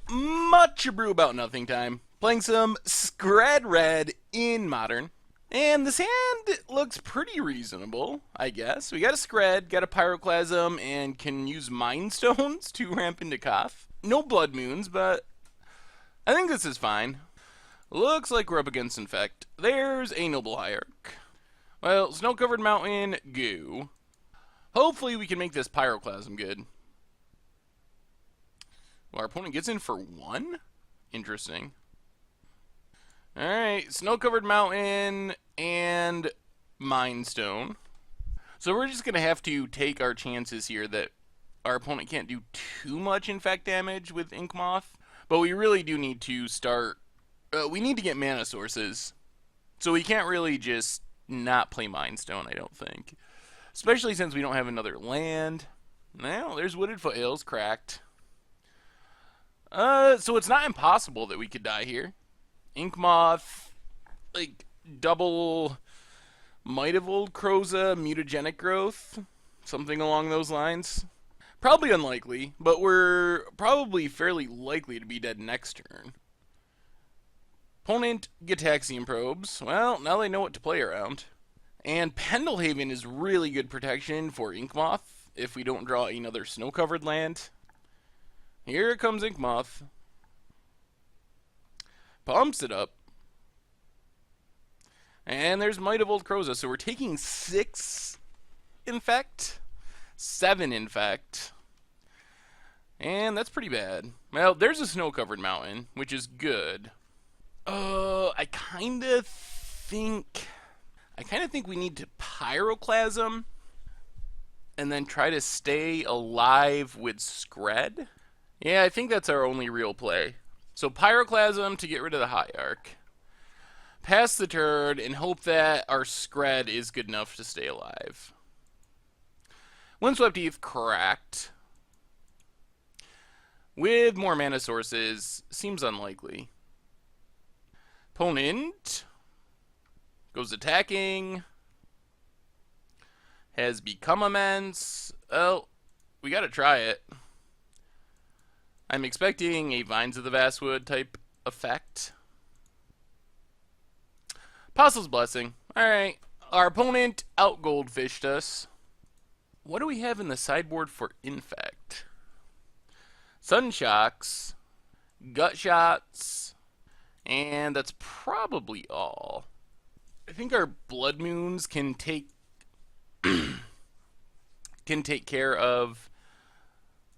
Much Abrew about nothing time. Playing some Skred Red in Modern. And this hand looks pretty reasonable, I guess. We got a Skred, got a Pyroclasm, and can use Mind Stones to ramp into Koth. No Blood Moons, but I think this is fine. Looks like we're up against Infect. There's a Noble Hierarch. Well, Snow-Covered Mountain, goo. Hopefully we can make this Pyroclasm good. Well, our opponent gets in for 1? Interesting. Alright, Snow-Covered Mountain and Mind Stone. So we're just going to have to take our chances here that our opponent can't do too much Infect damage with Ink Moth. But we really do need to start... we need to get mana sources. So we can't really just not play Mind Stone, I don't think. Especially since we don't have another land. Well, there's Wooded Foothills, cracked. So it's not impossible that we could die here. Ink Moth, like, double Might of Old Kroza, mutagenic growth, something along those lines. Probably unlikely, but we're probably fairly likely to be dead next turn. Opponent, Gitaxian Probes. Well, now they know what to play around. And Pendelhaven is really good protection for Ink Moth if we don't draw another snow-covered land. Here comes Ink Moth. Pumps it up. And there's Might of Old Kroza. So we're taking 6 Infect. 7 Infect. And that's pretty bad. Well, there's a snow-covered mountain, which is good. I kind of think we need to Pyroclasm and then try to stay alive with Skred. Yeah, I think that's our only real play. So Pyroclasm to get rid of the Hierarch. Pass the turn and hope that our Skred is good enough to stay alive. Windswept Heath cracked. With more mana sources, seems unlikely. Opponent goes attacking. Has become immense. Oh, we gotta try it. I'm expecting a Vines of the Vastwood type effect. Apostle's Blessing. Alright. Our opponent out goldfished us. What do we have in the sideboard for Infect? Sudden Shocks. Gut Shots. And that's probably all. I think our Blood Moons can take care of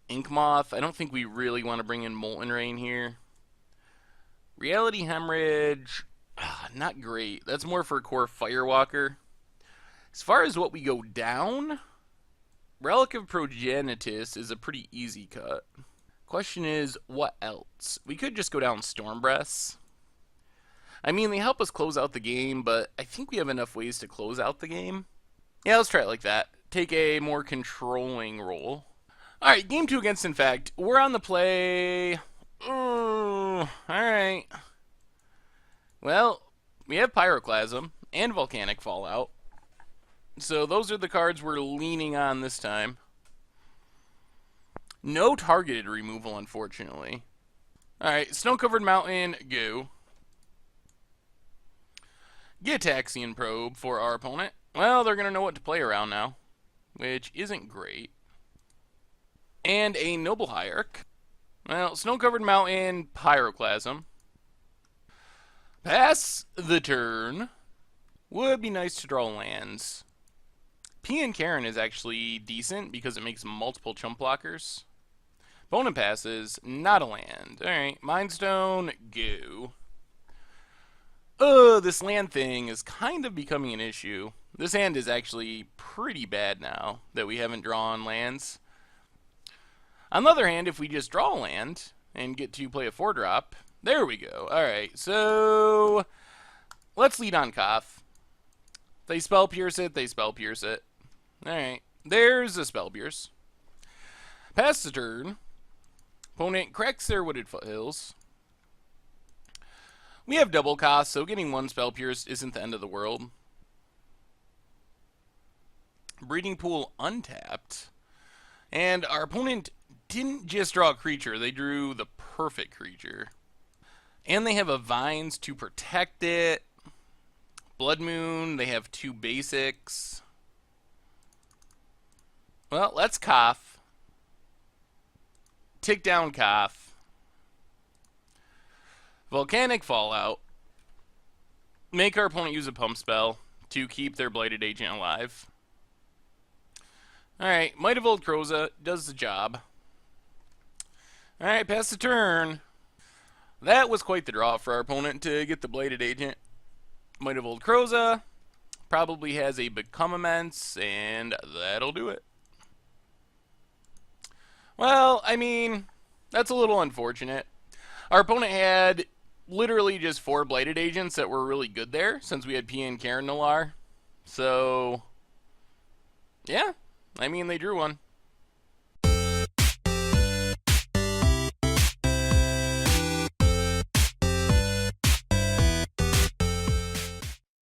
Ink Moth. I don't think we really want to bring in Molten Rain here. Reality Hemorrhage, not great. That's more for core Firewalker. As far as what we go down, Relic of Progenitus is a pretty easy cut. Question is, what else? We could just go down Storm Breaths. I mean, they help us close out the game, but I think we have enough ways to close out the game. Yeah, let's try it like that. Take a more controlling role. Alright, game 2 against Infect. We're on the play. Alright. Well, we have Pyroclasm and Volcanic Fallout. So those are the cards we're leaning on this time. No targeted removal, unfortunately. Alright, Snow-Covered Mountain, go. Gitaxian Probe for our opponent. Well, they're going to know what to play around now, which isn't great. And a Noble Hierarch. Well, Snow-Covered Mountain, Pyroclasm. Pass the turn. Would be nice to draw lands. P and Karen is actually decent because it makes multiple chump blockers. Opponent passes, not a land. Alright, Mind Stone, go. This land thing is kind of becoming an issue. This hand is actually pretty bad now that we haven't drawn lands. On the other hand, if we just draw a land and get to play a 4-drop, there we go. Alright, so let's lead on Koth. They Spell Pierce it, they Spell Pierce it. Alright, there's a Spell Pierce. Pass the turn. Opponent cracks their Wooded Foothills. We have double cost, so getting one Spell Pierce isn't the end of the world. Breeding Pool untapped. And our opponent didn't just draw a creature, they drew the perfect creature. And they have a Vines to protect it. Blood Moon, they have 2 basics. Well, let's cough. Tick down cough. Volcanic Fallout. Make our opponent use a pump spell to keep their Blighted Agent alive. Alright, Might of Old Kroza does the job. Alright, pass the turn. That was quite the draw for our opponent to get the Blighted Agent. Might of Old Kroza probably has a Become Immense, and that'll do it. Well, I mean, that's a little unfortunate. Our opponent had literally just 4 Blighted Agents that were really good there, since we had Pian Karen Nalar. So, yeah, I mean, they drew one.